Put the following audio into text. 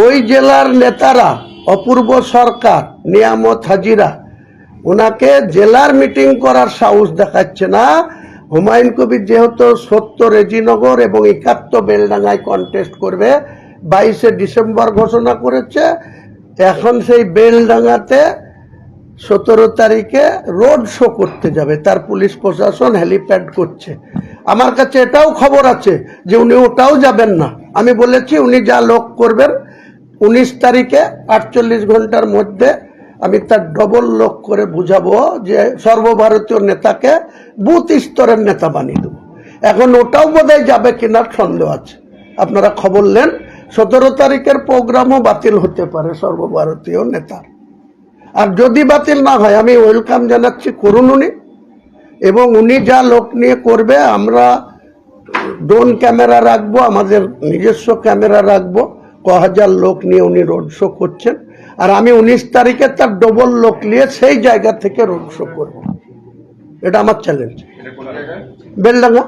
ওই জেলার নেতারা অপূর্ব সরকার, নিয়ামত হাজিরা, ওনাকে জেলার মিটিং করার সাহস দেখাচ্ছে না। হুমায়ুন কবির যেহেতু 70 রেজিনগর এবং 71 বেলডাঙ্গায় কন্টেস্ট করবে, 22শে ডিসেম্বর ঘোষণা করেছে। এখন সেই বেলডাঙ্গাতে 17 তারিখে রোড শো করতে যাবে, তার পুলিশ প্রশাসন হেলিপ্যাড করছে। আমার কাছে এটাও খবর আছে যে উনি ওটাও যাবেন না। আমি বলেছি উনি যা লোক করবেন 19 তারিখে 48 ঘন্টার মধ্যে আমি তার ডবল লোক করে বুঝাবো যে সর্বভারতীয় নেতাকে বুথ স্তরের নেতা বানিয়ে দেবো। এখন ওটাও বোধহয় যাবে কিনা সন্দেহ আছে। আপনারা খবর নেন, 17 তারিখের প্রোগ্রামও বাতিল হতে পারে সর্বভারতীয় নেতার। আর যদি বাতিল না হয় আমি ওয়েলকাম জানাচ্ছি, করুন উনি। এবং উনি যা লোক নিয়ে করবে, আমরা ড্রোন ক্যামেরা রাখবো, আমাদের নিজস্ব ক্যামেরা রাখবো। 1000 লোক নিয়ে উনি রোড শো করছেন, আর আমি 19 তারিখে তার ডবল লোক নিয়ে সেই জায়গা থেকে রোড শো করবো। এটা আমার চ্যালেঞ্জ। বেলডাঙ্গা।